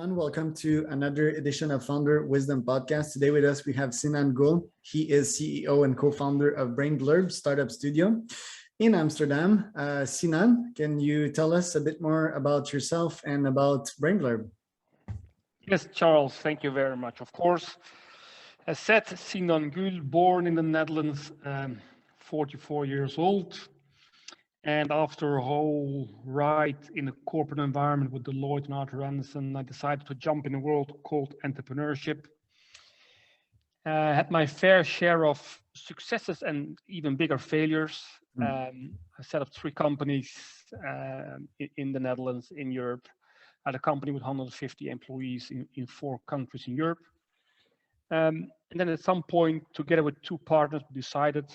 everyone. Welcome to another edition of Founder Wisdom Podcast. Today with us, we have Sinan Gul. He is CEO and co-founder of Brainblurb startup studio in Amsterdam. Sinan, can you tell us a bit more about yourself and about Brainblurb? Yes, Charles, thank you very much. Of course, as said, Sinan Gul, born in the Netherlands, 44 years old. And after a whole ride in a corporate environment with Deloitte and Arthur Andersen, I decided to jump in a world called entrepreneurship. I had my fair share of successes and even bigger failures. I set up 3 companies in the Netherlands, in Europe. I had a company with 150 employees in 4 countries in Europe. And then at some point, together with 2 partners, we decided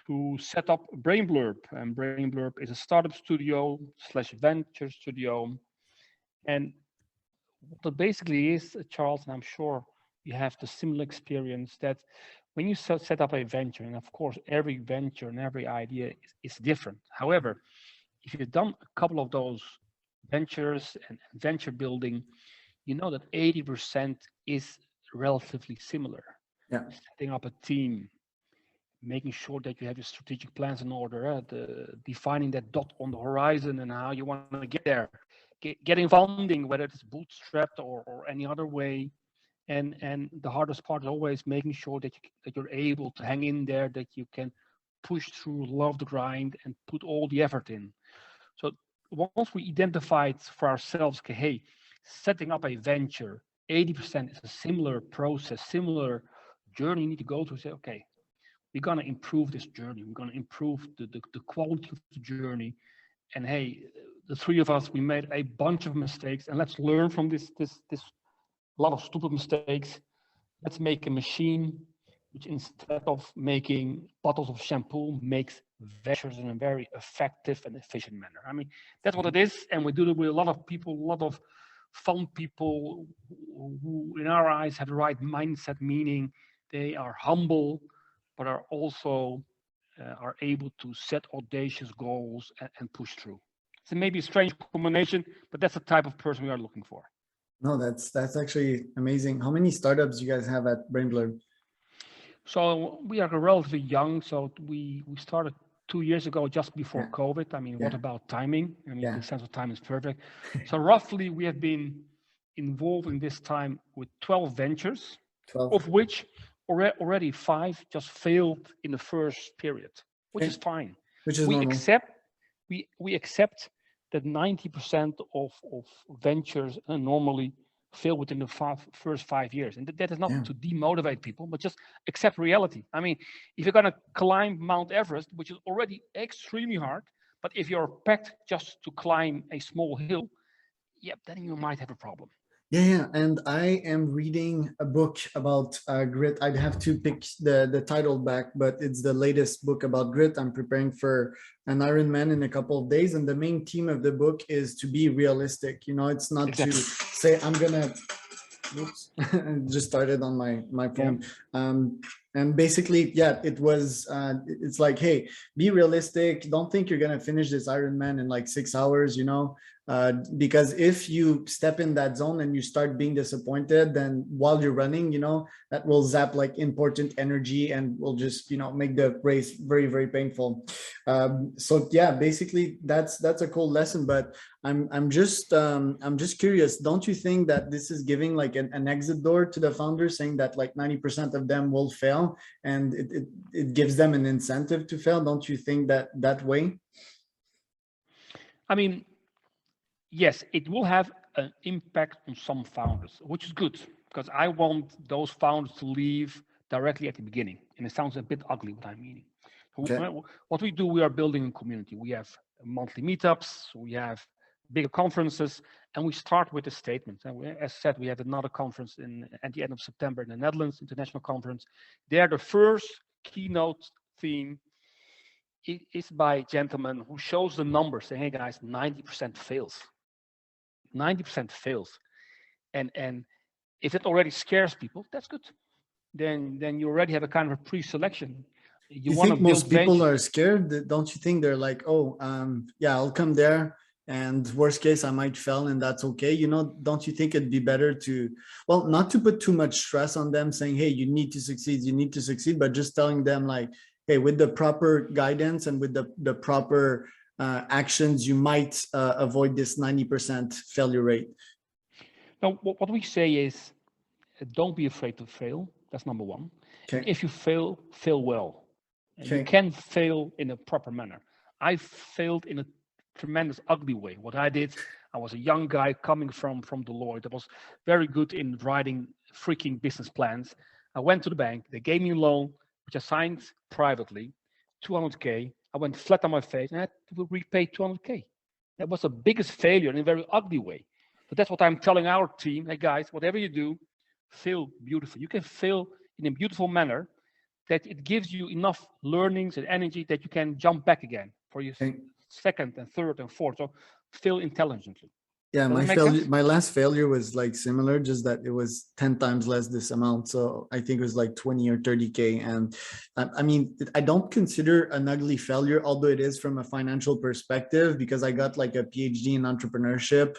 to set up Brainblurb. And Brainblurb is a startup studio / venture studio. And what it basically is, Charles, and I'm sure you have the similar experience, that when you set up a venture, and of course, every venture and every idea is different. However, if you've done a couple of those ventures and venture building, you know that 80% is relatively similar. Yeah. Setting up a team, making sure that you have your strategic plans in order, defining that dot on the horizon and how you want to get there, getting funding, whether it's bootstrapped or any other way. And the hardest part is always making sure that you're able to hang in there, that you can push through, love the grind, and put all the effort in. So once we identified for ourselves, okay, hey, setting up a venture, 80% is a similar process, similar journey you need to go through. Say, okay, we're going to improve this journey. We're going to improve the quality of the journey. And hey, the 3 of us, we made a bunch of mistakes, and let's learn from this lot of stupid mistakes. Let's make a machine which, instead of making bottles of shampoo, makes ventures in a very effective and efficient manner. I mean, that's what it is. And we do it with a lot of people, a lot of fun people who in our eyes have the right mindset, meaning they are humble, but are also are able to set audacious goals and push through. So maybe a strange combination, but that's the type of person we are looking for. No, that's actually amazing. How many startups do you guys have at Brainblurb? So we are relatively young. So we started 2 years ago, just before COVID. I mean, what about timing? I mean, the sense of time is perfect. So roughly, we have been involved in this time with 12 ventures, 12. Of which already 5 just failed in the first period, which is fine. Which is normal. We accept that 90% of ventures normally fail within the first 5 years. And that is not to demotivate people, but just accept reality. I mean, if you're going to climb Mount Everest, which is already extremely hard, but if you're packed just to climb a small hill, then you might have a problem. Yeah, and I am reading a book about grit. I'd have to pick the title back, but it's the latest book about grit. I'm preparing for an Ironman in a couple of days, and the main theme of the book is to be realistic. You know, it's not to say I'm gonna. Oops, just started on my phone. And basically, it was. It's like, hey, be realistic. Don't think you're gonna finish this Ironman in like 6 hours. You know. Because if you step in that zone and you start being disappointed, then while you're running, you know, that will zap like important energy and will just, you know, make the race very, very painful. So yeah, basically that's a cool lesson, but I'm just curious. Don't you think that this is giving like an exit door to the founders, saying that like 90% of them will fail, and it gives them an incentive to fail? Don't you think that way? I mean, yes, it will have an impact on some founders, which is good, because I want those founders to leave directly at the beginning. And it sounds a bit ugly what I'm meaning. Okay. What we do, we are building a community. We have monthly meetups, we have bigger conferences, and we start with a statement. And as said, we have another conference at the end of September in the Netherlands, international conference. There, the first keynote theme is by a gentleman who shows the numbers, saying, hey guys, 90% fails. 90% fails, and if it already scares people, that's good. Then you already have a kind of a pre-selection. You think most people are scared? Don't you think they're like, oh, I'll come there, and worst case I might fail, and that's okay. Don't you think it'd be better to, well, not to put too much stress on them saying, hey, you need to succeed, but just telling them like, hey, with the proper guidance and with the proper actions, you might avoid this 90% failure rate. Now, what we say is, don't be afraid to fail. That's number one. Okay. And if you fail, fail well. And you Okay. can fail in a proper manner. I failed in a tremendous ugly way. What I did, I was a young guy coming from Deloitte. I was very good in writing freaking business plans. I went to the bank. They gave me a loan, which I signed privately, 200K. I went flat on my face and I had to repay 200K. That was the biggest failure in a very ugly way. But that's what I'm telling our team. Hey guys, whatever you do, fail beautifully. You can fail in a beautiful manner that it gives you enough learnings and energy that you can jump back again for your second and third and fourth. So fail intelligently. Yeah, Does my last failure was like similar, just that it was 10 times less this amount. So I think it was like 20 or 30K. And I mean, I don't consider an ugly failure, although it is from a financial perspective, because I got like a PhD in entrepreneurship.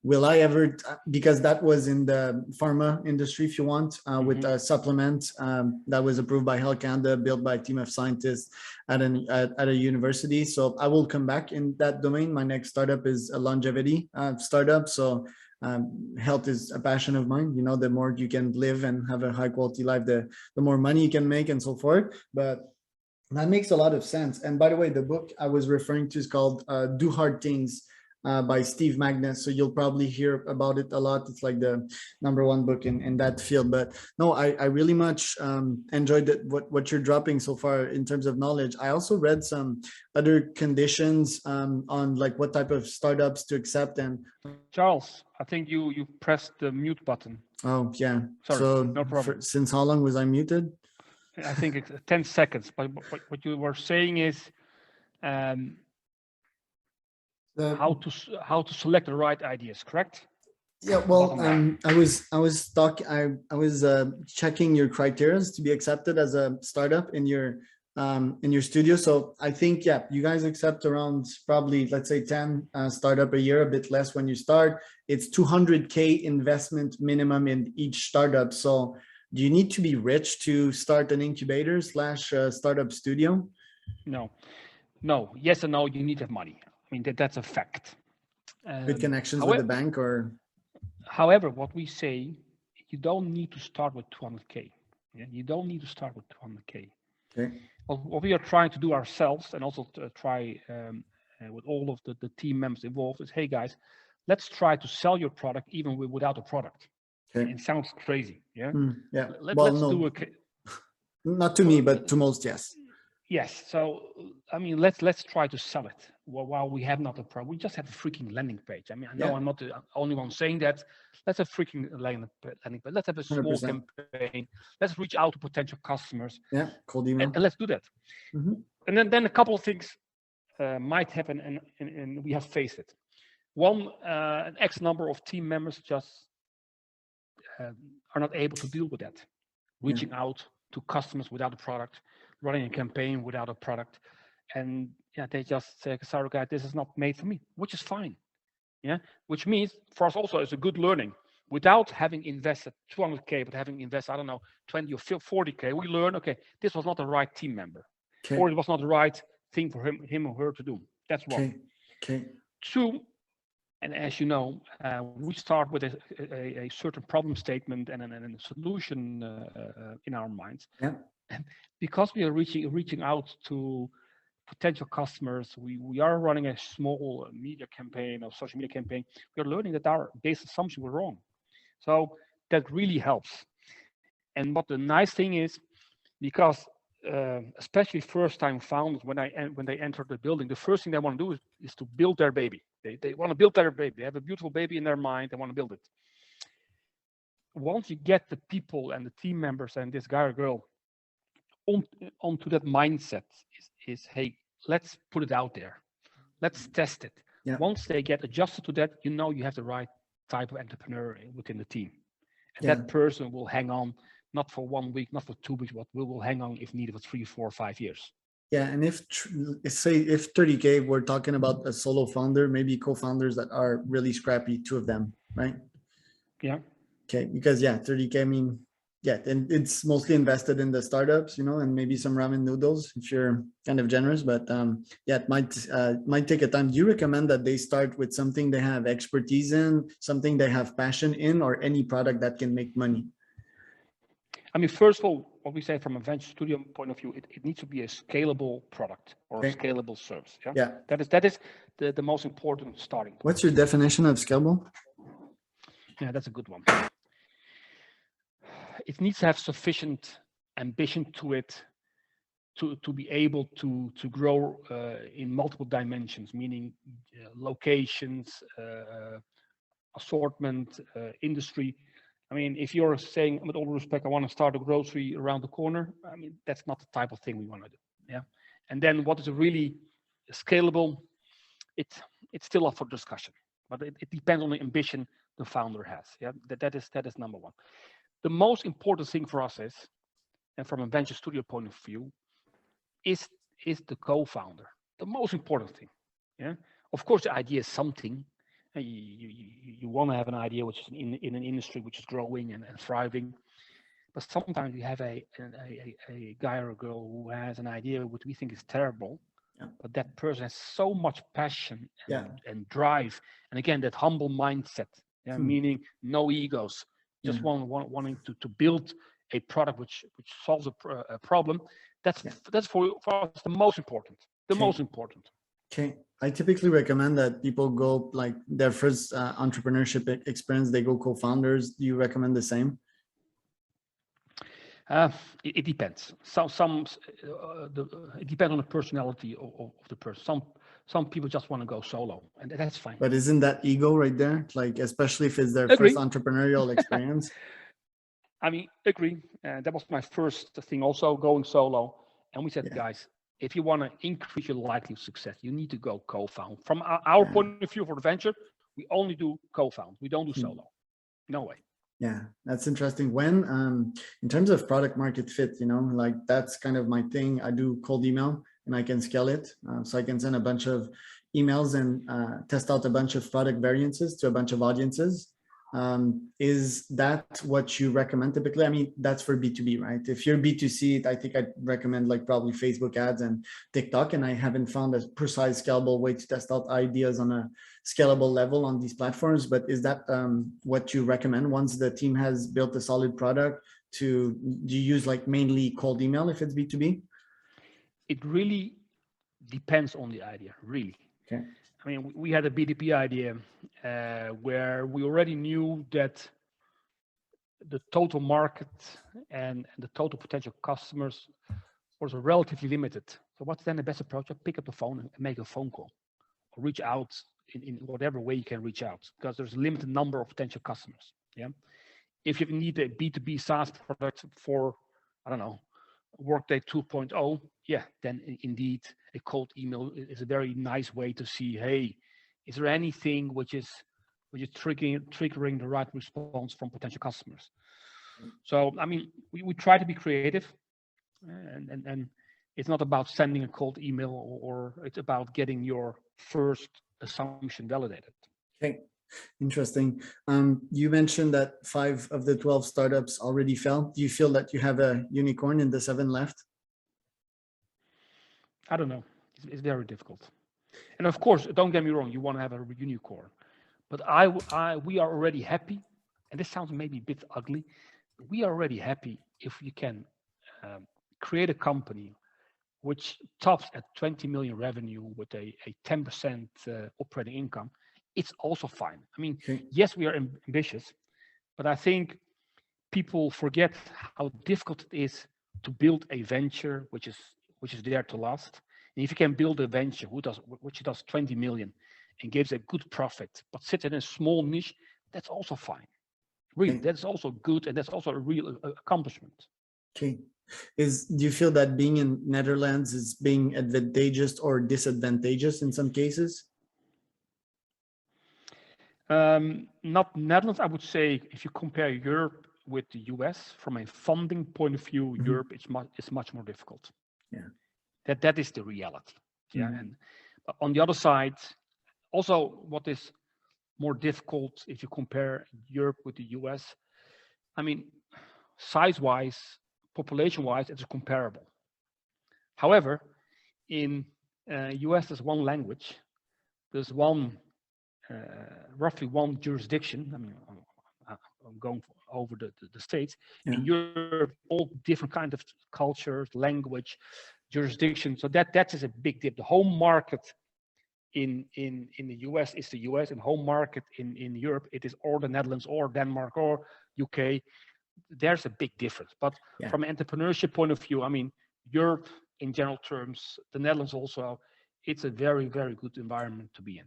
Will I ever, because that was in the pharma industry, if you want, with a supplement that was approved by Health Canada, built by a team of scientists at a university. So I will come back in that domain. My next startup is a longevity startup. So health is a passion of mine. The more you can live and have a high quality life, the more money you can make and so forth. But that makes a lot of sense. And by the way, the book I was referring to is called Do Hard Things by Steve Magnus. So you'll probably hear about it a lot. It's like the #1 book in that field. But no, I really much enjoyed what you're dropping so far in terms of knowledge. I also read some other conditions on like what type of startups to accept. And Charles, I think you pressed the mute button. Oh yeah. Sorry, so no problem. Since how long was I muted? I think it's 10 seconds. But what you were saying is how to select the right ideas, correct? Yeah, well, I was checking your criteria to be accepted as a startup in your studio. So I think, yeah, you guys accept around probably, let's say 10 startup a year, a bit less when you start. It's 200K investment minimum in each startup. So do you need to be rich to start an incubator / startup studio? No, yes and no, you need to have money. I mean, that's a fact. With connections with the bank or? However, what we say, you don't need to start with 200K. Yeah? You don't need to start with 200K. Okay. What we are trying to do ourselves and also to try with all of the team members involved is, hey guys, let's try to sell your product even without a product. Okay. It sounds crazy. Yeah. Yeah. Let's do a. Not to me, but to most, yes. Yes. So, I mean, let's try to sell it while we have not a product. We just have a freaking landing page. I mean, I know I'm not the only one saying that. Let's have a freaking landing page. Let's have a small 100%. Campaign. Let's reach out to potential customers. Yeah, cold email. And let's do that. And then a couple of things might happen, and we have faced it. One, an X number of team members just are not able to deal with that. Reaching out to customers without a product, running a campaign without a product, and they just say, sorry guys, this is not made for me, which is fine. Which means for us also it's a good learning. Without having invested 200K, but having invested, I don't know, 20 or 40K, we learn, okay, this was not the right team member, or it was not the right thing for him or her to do. That's one. Okay. Two, and as you know, we start with a certain problem statement and a solution in our minds. Yeah. Because we are reaching out to potential customers, we are running a small media campaign or social media campaign. We are learning that our base assumptions were wrong. So that really helps. And what the nice thing is, because especially first-time founders, when they enter the building, the first thing they want to do is to build their baby. They want to build their baby. They have a beautiful baby in their mind. They want to build it. Once you get the people and the team members and this guy or girl onto that mindset, is hey, let's put it out there. Let's test it. Yeah. Once they get adjusted to that, you have the right type of entrepreneur within the team. And that person will hang on, not for 1 week, not for 2 weeks, but will hang on if needed for 3, 4, 5 years. Yeah, and say if 30K, we're talking about a solo founder, maybe co-founders that are really scrappy, two of them, right? Yeah. Okay, because yeah, 30K, I mean, yeah, and it's mostly invested in the startups, and maybe some ramen noodles if you're kind of generous. But yeah, it might take a time. Do you recommend that they start with something they have expertise in, something they have passion in, or any product that can make money? I mean, first of all, what we say from a venture studio point of view, it needs to be a scalable product or a scalable service. Yeah. Yeah. That is the most important starting point. What's your definition of scalable? Yeah, that's a good one. It needs to have sufficient ambition to it to be able to grow in multiple dimensions, meaning locations, assortment, industry. I mean, if you're saying, with all respect, I want to start a grocery around the corner, I mean, that's not the type of thing we want to do. Yeah. And then what is really scalable, it's still up for discussion, but it depends on the ambition the founder has. Yeah. That is number one. The most important thing for us is, and from a venture studio point of view, is the co-founder. The most important thing. Yeah. Of course, the idea is something. You want to have an idea which is in an industry which is growing and thriving, but sometimes you have a guy or a girl who has an idea which we think is terrible, but that person has so much passion and drive, and again that humble mindset, meaning no egos, just wanting to build a product which solves a problem. That's for us the most important. Most important. Okay. I typically recommend that people go like their first entrepreneurship experience, they go co-founders. Do you recommend the same? It depends. It depends on the personality of the person. Some people just want to go solo, and that's fine. But isn't that ego right there? Like, especially if it's their first entrepreneurial experience? I mean, agree. That was my first thing also, going solo. And we said, guys, if you want to increase your likelihood of success, you need to go co-found. From our point of view for the venture, we only do co-found. We don't do solo. No way. Yeah, that's interesting. When, in terms of product market fit, like that's kind of my thing. I do cold email and I can scale it. So I can send a bunch of emails and test out a bunch of product variances to a bunch of audiences. Is that what you recommend typically? I mean, that's for B2B, right? If you're B2C, I think I'd recommend like probably Facebook ads and TikTok. And I haven't found a precise scalable way to test out ideas on a scalable level on these platforms. But is that what you recommend once the team has built a solid product? Do you use like mainly cold email if it's B2B? It really depends on the idea, really. Okay. I mean, we had a B2B idea where we already knew that the total market and the total potential customers was relatively limited. So what's then the best approach? Pick up the phone and make a phone call, or reach out in whatever way you can reach out, because there's a limited number of potential customers. Yeah. If you need a B2B SaaS product for, I don't know, Workday 2.0, then indeed a cold email is a very nice way to see, hey, is there anything which is triggering the right response from potential customers? So, I mean, we try to be creative, and it's not about sending a cold email, or it's about getting your first assumption validated. Okay. Interesting. You mentioned that 5 of the 12 startups already fell. Do you feel that you have a unicorn in the 7 left? I don't know. It's very difficult. And of course, don't get me wrong, you want to have a unicorn. But we are already happy, and this sounds maybe a bit ugly, but we are already happy if you can create a company which tops at 20 million revenue with a 10% operating income. It's also fine. I mean, yes, we are ambitious, but I think people forget how difficult it is to build a venture which is there to last. And if you can build a venture which does 20 million and gives a good profit, but sits in a small niche, that's also fine. Really, that's also good, and that's also a real accomplishment. Okay. Do you feel that being in Netherlands is being advantageous or disadvantageous in some cases? Not Netherlands. I would say if you compare Europe with the US, from a funding point of view, Europe is much more difficult. Yeah. That is the reality. Yeah. And on the other side, also what is more difficult if you compare Europe with the US, I mean, size-wise, population-wise, it's comparable. However, in US, there's one language, there's one roughly one jurisdiction. I mean, I'm going over the states. Yeah. In Europe, all different kind of cultures, language, jurisdiction. So that is a big dip. The home market in the US is the US, and home market in Europe, it is or the Netherlands or Denmark or UK. There's a big difference. But from an entrepreneurship point of view, I mean, Europe in general terms, the Netherlands also, it's a very, very good environment to be in.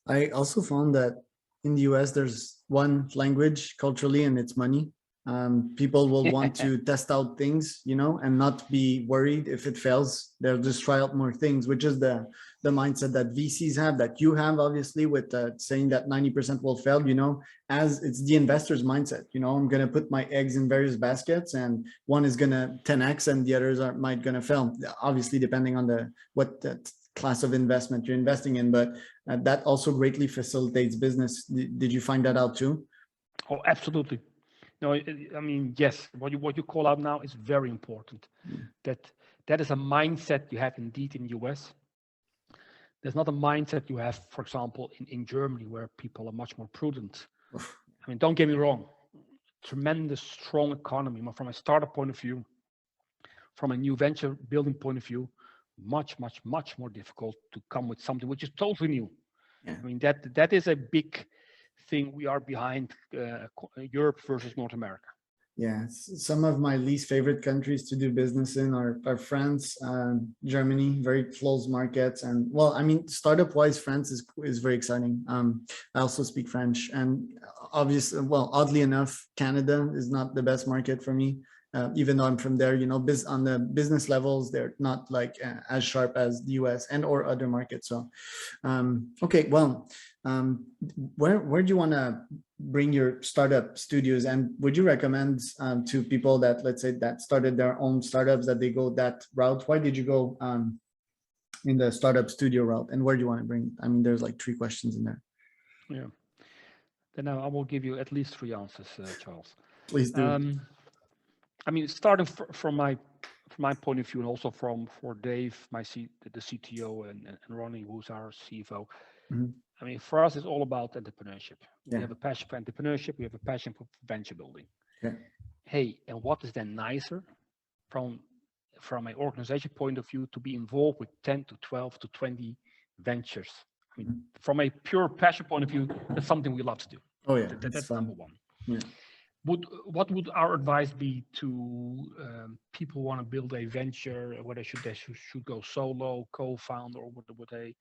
I also found that in the US, there's one language culturally, and it's money. People will want to test out things, you know, and not be worried if it fails. They'll just try out more things, which is the mindset that VCs have, that you have, obviously, with saying that 90% will fail, you know, as it's the investor's mindset. You know, I'm going to put my eggs in various baskets, and one is going to 10x and the others might going to fail, obviously, depending on what class of investment you're investing in. But that also greatly facilitates business. Did you find that out too? Oh, absolutely. No, I mean, yes, what you call out now is very important. That is a mindset you have indeed in the US. There's not a mindset you have, for example, in Germany, where people are much more prudent. I mean, don't get me wrong, tremendous strong economy. From a startup point of view, from a new venture building point of view, much more difficult to come with something which is totally new. I mean, that is a big thing. We are behind Europe versus North America. Yeah, some of my least favorite countries to do business in are France, Germany, very closed markets. And well, I mean, startup wise, France is very exciting. I also speak French, and obviously, well, oddly enough, Canada is not the best market for me. Even though I'm from there, you know, on the business levels, they're not like as sharp as the US and or other markets. So, okay, well, where do you want to bring your startup studios, and would you recommend to people that, let's say, that started their own startups, that they go that route? Why did you go in the startup studio route, and where do you want to bring? I mean, there's like 3 questions in there. Yeah. Then I will give you at least 3 answers, Charles. Please do. I mean, starting from my point of view, and also for Dave, the CTO, and Ronnie, who's our CFO. I mean, for us, it's all about entrepreneurship. We have a passion for entrepreneurship. We have a passion for venture building. Hey, and what is then nicer from an organization point of view to be involved with 10 to 12 to 20 ventures? I mean, from a pure passion point of view, that's something we love to do. Oh yeah, that's number one. Yeah. What would our advice be to people who want to build a venture, whether they should go solo, co-founder, or with a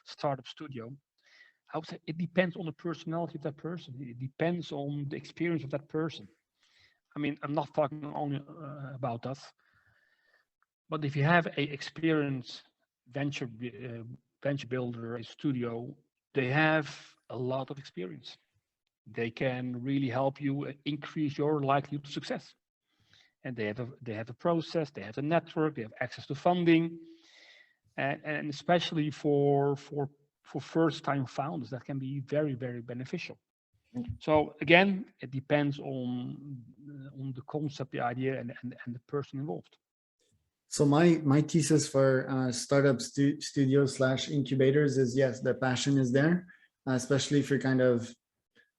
startup studio? I would say it depends on the personality of that person. It depends on the experience of that person. I mean, I'm not talking only about us, but if you have an experienced venture builder, a studio, they have a lot of experience. They can really help you increase your likelihood of success. And they have a process, they have a network, they have access to funding, and especially for first-time founders, that can be very, very beneficial. So again, it depends on the concept, the idea, and the person involved. So my thesis for startup studios / incubators is, yes, the passion is there, especially if you're kind of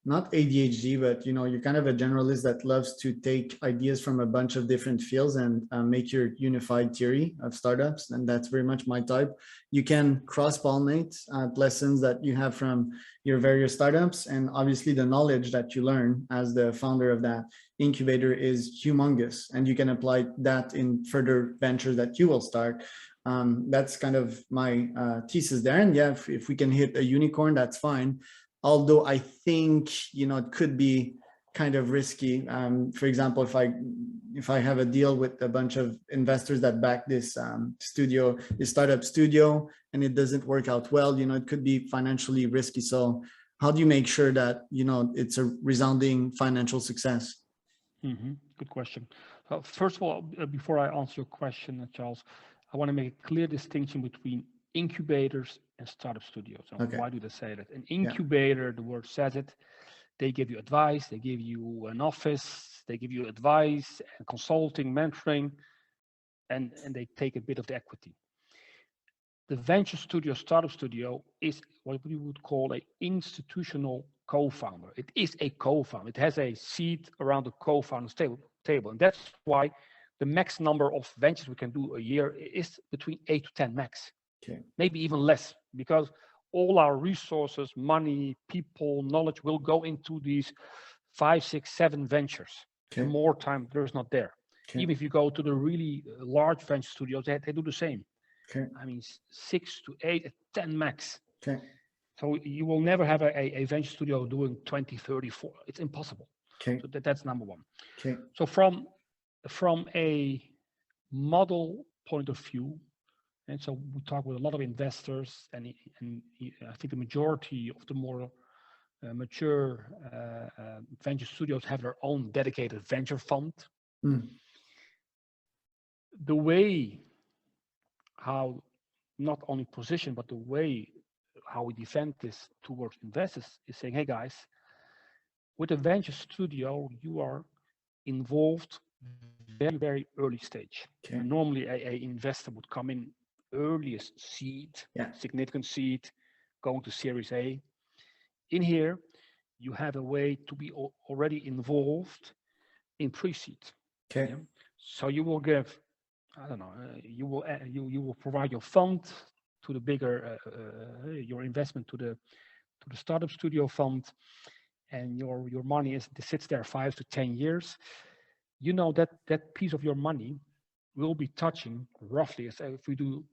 not ADHD, but you know, you're kind of a generalist that loves to take ideas from a bunch of different fields and make your unified theory of startups. And that's very much my type. You can cross-pollinate lessons that you have from your various startups, and obviously the knowledge that you learn as the founder of that incubator is humongous, and you can apply that in further ventures that you will start. That's kind of my thesis there. And yeah, if we can hit a unicorn, that's fine. Although I think, you know, it could be kind of risky. For example, if I have a deal with a bunch of investors that back this startup studio, and it doesn't work out well, you know, it could be financially risky. So how do you make sure that, you know, it's a resounding financial success? Good question. First of all, before I answer your question, Charles, I want to make a clear distinction between incubators and startup studios. And Okay. why do they say that? An incubator, the word says it, they give you advice, they give you an office, they give you advice and consulting, mentoring, and they take a bit of the equity. The venture studio, startup studio is what we would call an institutional co-founder. It is a co-founder. It has a seat around the co-founder's table. And that's why the max number of ventures we can do a year is between 8 to 10 max. Okay. Maybe even less, because all our resources, money, people, knowledge will go into these 5, 6, 7 ventures. Okay. And more time there's not there. Okay. Even if you go to the really large venture studios, they do the same. Okay. I mean, 6 to 8, 10 max. Okay. So you will never have a venture studio doing 20, 30, 40. It's impossible. Okay. So that's number one. Okay. So from a model point of view, and so we talk with a lot of investors, and I think the majority of the more mature venture studios have their own dedicated venture fund. Mm. The way how not only position, but the way how we defend this towards investors is saying, hey guys, with a venture studio, you are involved very, very early stage. Okay. And normally a investor would come in earliest seed, significant seed, going to Series A. In here, you have a way to be already involved in pre-seed. Okay. Yeah? So you will give, I don't know, you will provide your fund to the bigger, your investment to the startup studio fund, and your money sits there 5 to 10 years. You know that piece of your money will be touching roughly, so if we do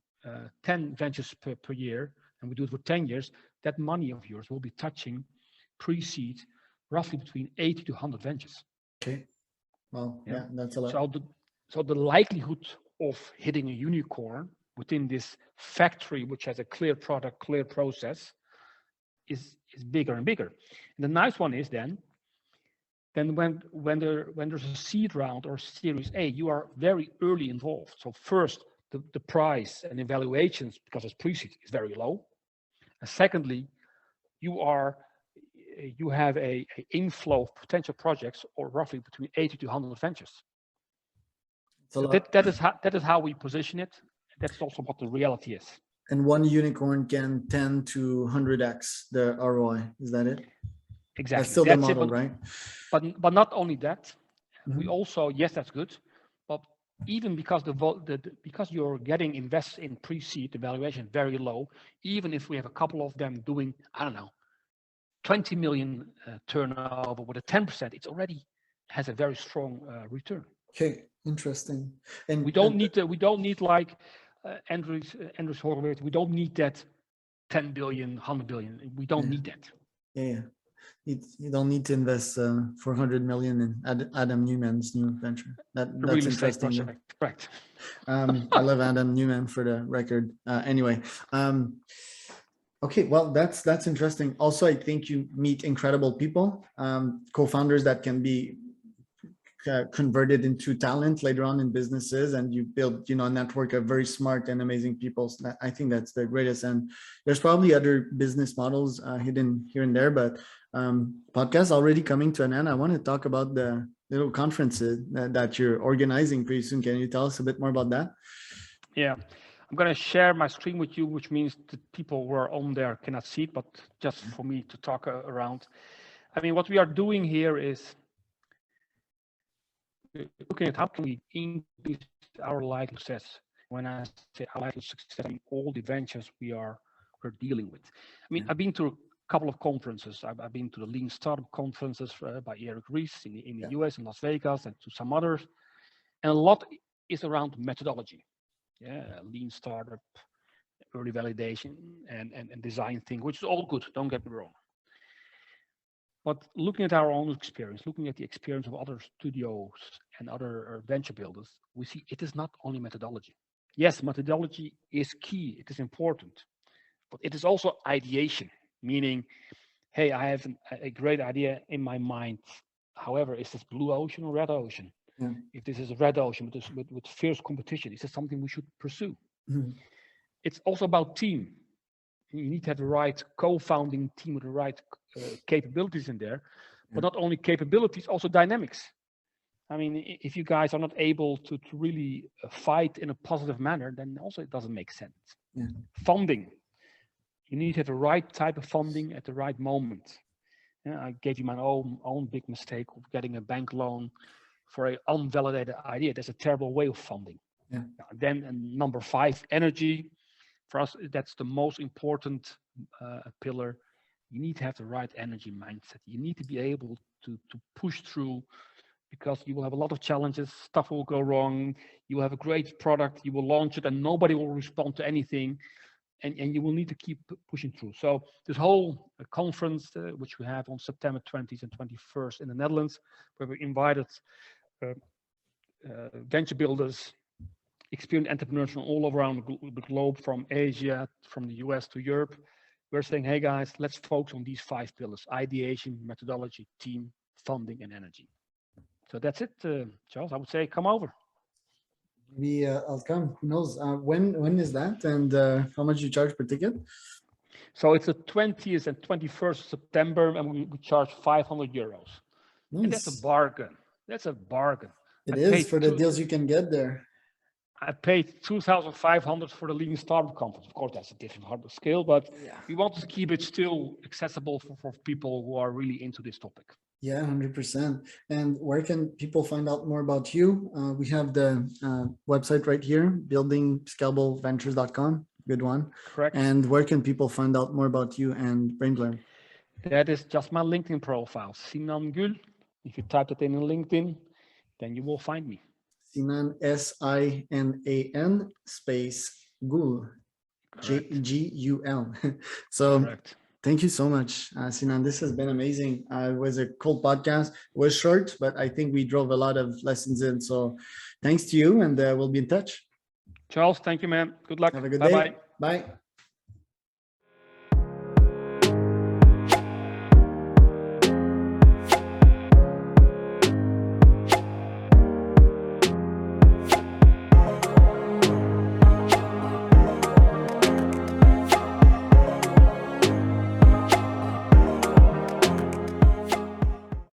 10 ventures per year, and we do it for 10 years, that money of yours will be touching pre-seed roughly between 80 to 100 ventures. Okay. Well, yeah, that's a lot. So the likelihood of hitting a unicorn within this factory, which has a clear product, clear process, is bigger and bigger. And the nice one is then when there's a seed round or Series A, you are very early involved. So first, the price and evaluations, because it's pre-seed, is very low. And secondly, you have a inflow of potential projects, or roughly between 80 to 100 ventures. So that is how we position it. That's also what the reality is. And one unicorn can 10 to 100x the ROI. Is that it? Exactly. That's still the model, right? But not only that, Mm-hmm. we also, yes, that's good. But even because because you're getting invested in pre-seed, the valuation very low, even if we have a couple of them doing, I don't know, 20 million turnover with a 10%, it already has a very strong return. Okay, interesting. And we don't need like Andrews Horowitz. We don't need that 10 billion, 100 billion. We don't need that. Yeah. You don't need to invest 400 million in Adam Newman's new venture. That's really interesting. Correct. I love Adam Newman, for the record. Anyway, okay, well, that's interesting. Also, I think you meet incredible people, co-founders that can be converted into talent later on in businesses, and you build, a network of very smart and amazing people. So I think that's the greatest. And there's probably other business models hidden here and there, but podcast already coming to an end. I want to talk about the little conferences that you're organizing pretty soon. Can you tell us a bit more about that? Yeah, I'm going to share my screen with you, which means the people who are on there cannot see it, but just for me to talk around. I mean, what we are doing here is looking at how can we increase our likelihood of success. When I say our likelihood of success, I mean all the ventures we're dealing with. I mean, I've been to a couple of conferences. I've been to the Lean Startup conferences by Eric Ries in the US, in Las Vegas, and to some others. And a lot is around methodology. Yeah, Lean Startup, early validation, and design thing, which is all good. Don't get me wrong. But looking at our own experience, looking at the experience of other studios and other venture builders, we see it is not only methodology. Yes, methodology is key, it is important, but it is also ideation, meaning, hey, I have a great idea in my mind. However, is this blue ocean or red ocean? Yeah. If this is a red ocean with fierce competition, is this something we should pursue? Mhm. It's also about team. You need to have the right co-founding team with the right capabilities in there, but not only capabilities, also dynamics. I mean, if you guys are not able to really fight in a positive manner, then also it doesn't make sense. Yeah. Funding. You need to have the right type of funding at the right moment. Yeah, I gave you my own big mistake of getting a bank loan for an unvalidated idea. That's a terrible way of funding. Yeah. Then number 5, energy. For us, that's the most important pillar. You need to have the right energy mindset. You need to be able to push through, because you will have a lot of challenges. Stuff will go wrong. You will have a great product. You will launch it and nobody will respond to anything. And you will need to keep pushing through. So this whole conference, which we have on September 20th and 21st in the Netherlands, where we invited venture builders, experienced entrepreneurs from all around the globe, from Asia, from the US to Europe. We're saying, hey guys, let's focus on these 5 pillars: ideation, methodology, team, funding, and energy. So that's it, Charles. I would say come over. Maybe I'll come. Who knows? When is that, and how much you charge per ticket? So it's the 20th and 21st of September, and we charge €500. Nice. And that's a bargain. That's a bargain. It is for the deals you can get there. I paid 2,500 for the Lean Startup Conference. Of course, that's a different hardware scale, but we want to keep it still accessible for people who are really into this topic. Yeah, 100%. And where can people find out more about you? We have the website right here, buildingscalableVentures.com. Good one. Correct. And where can people find out more about you and Brainblurb? That is just my LinkedIn profile, Sinan Gul. If you type that in LinkedIn, then you will find me. Sinan, SINAN space Gul, GUL. So correct. Thank you so much, Sinan. This has been amazing. It was a cool podcast. It was short, but I think we drove a lot of lessons in. So thanks to you, and we'll be in touch. Charles, thank you, man. Good luck. Have a good day. Bye.